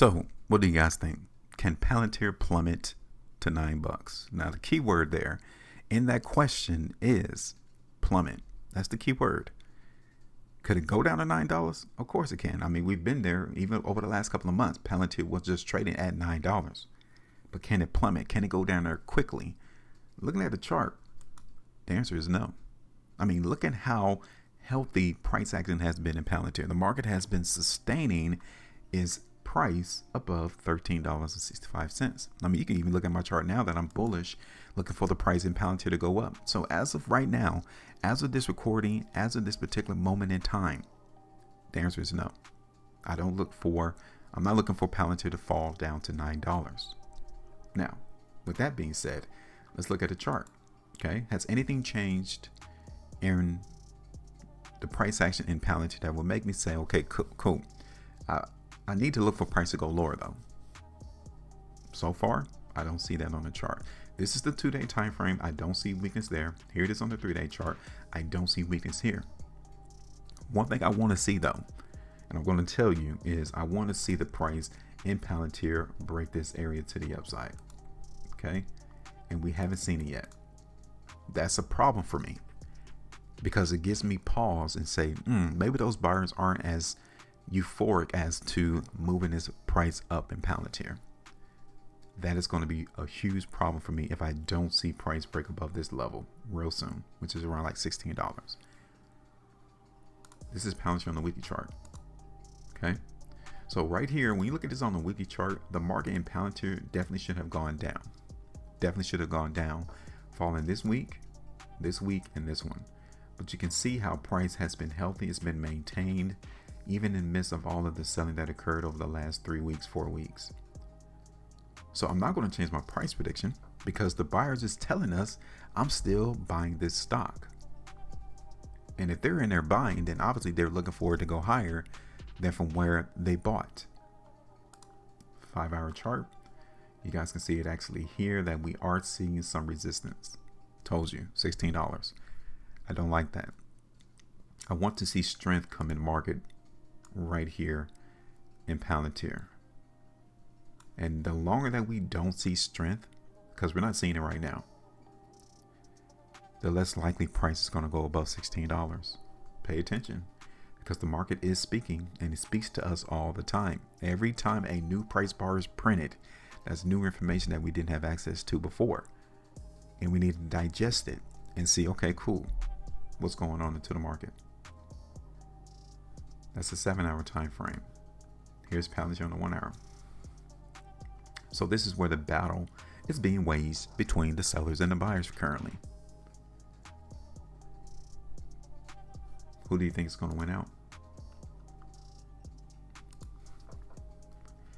So what do you guys think? Can Palantir plummet to $9? Now the key word there in that question is plummet. That's the key word. Could it go down to $9? Of course it can. I mean, we've been there even over the last couple of months. Palantir was just trading at $9. But can it plummet? Can it go down there quickly? Looking at the chart, the answer is no. I mean, look at how healthy price action has been in Palantir. The market has been sustaining its price above $13.65. I mean, you can even look at my chart now that I'm bullish, looking for the price in Palantir to go up. So as of right now, as of this recording, as of this particular moment in time, the answer is no. I'm not looking for Palantir to fall down to $9. Now, with that being said, let's look at the chart. Okay, has anything changed in the price action in Palantir that will make me say, okay, cool. I need to look for price to go lower though. So far, I don't see that on the chart. This is the 2-day time frame. I don't see weakness there. Here it is on the 3-day chart. I don't see weakness here. One thing I want to see though, and I'm going to tell you, is I want to see the price in Palantir break this area to the upside. Okay, and we haven't seen it yet. That's a problem for me, because it gives me pause and say, maybe those buyers aren't as euphoric as to moving this price up in Palantir. That is going to be a huge problem for me if I don't see price break above this level real soon, which is around like $16. This is Palantir on the weekly chart. Okay, so right here, when you look at this on the weekly chart, the market in Palantir definitely should have gone down. Definitely should have gone down, falling this week, and this one. But you can see how price has been healthy. It's been maintained, even in the midst of all of the selling that occurred over the last 3 weeks, 4 weeks. So I'm not going to change my price prediction, because the buyers is telling us I'm still buying this stock. And if they're in there buying, then obviously they're looking for it to go higher than from where they bought. 5-hour chart. You guys can see it actually here that we are seeing some resistance. Told you, $16. I don't like that. I want to see strength come in market right here in Palantir. And the longer that we don't see strength, because we're not seeing it right now, the less likely price is going to go above $16. Pay attention, because the market is speaking, and it speaks to us all the time. Every time a new price bar is printed, that's new information that we didn't have access to before. And we need to digest it and see, okay, cool, what's going on into the market. That's a 7-hour time frame. Here's Palantir on the 1-hour. So this is where the battle is being waged between the sellers and the buyers currently. Who do you think is going to win out?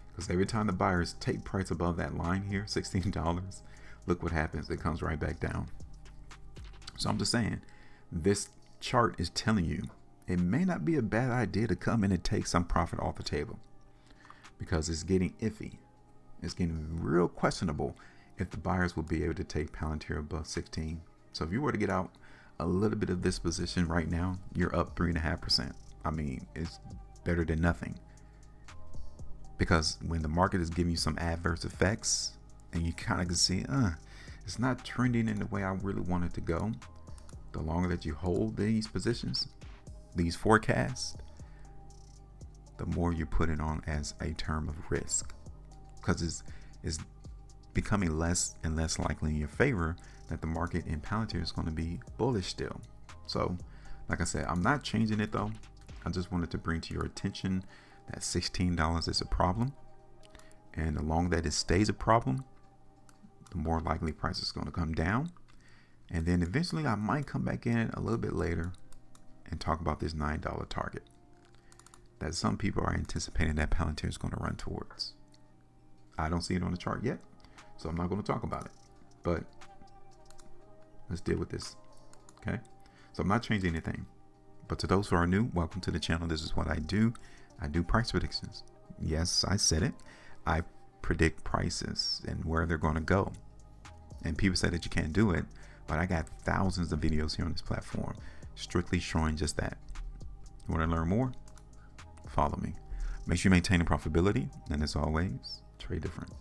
Because every time the buyers take price above that line here, $16, look what happens. It comes right back down. So I'm just saying, this chart is telling you it may not be a bad idea to come in and take some profit off the table, because it's getting iffy. It's getting real questionable if the buyers will be able to take Palantir above 16. So if you were to get out a little bit of this position right now, you're up 3.5%. I mean, it's better than nothing. Because when the market is giving you some adverse effects and you kind of can see, it's not trending in the way I really want it to go, the longer that you hold these positions, these forecasts, the more you're putting on as a term of risk. Because it's becoming less and less likely in your favor that the market in Palantir is going to be bullish still. So, like I said, I'm not changing it though. I just wanted to bring to your attention that $16 is a problem. And the longer that it stays a problem, the more likely price is going to come down. And then eventually I might come back in a little bit later and talk about this $9 target that some people are anticipating that Palantir is going to run towards. I don't see it on the chart yet, so I'm not going to talk about it. But let's deal with this. Okay? So I'm not changing anything. But to those who are new, welcome to the channel. This is what I do. I do price predictions. Yes, I said it. I predict prices and where they're going to go. And people say that you can't do it, but I got thousands of videos here on this platform strictly showing just that. You want to learn more? Follow me. Make sure you maintain the profitability. And as always, trade different.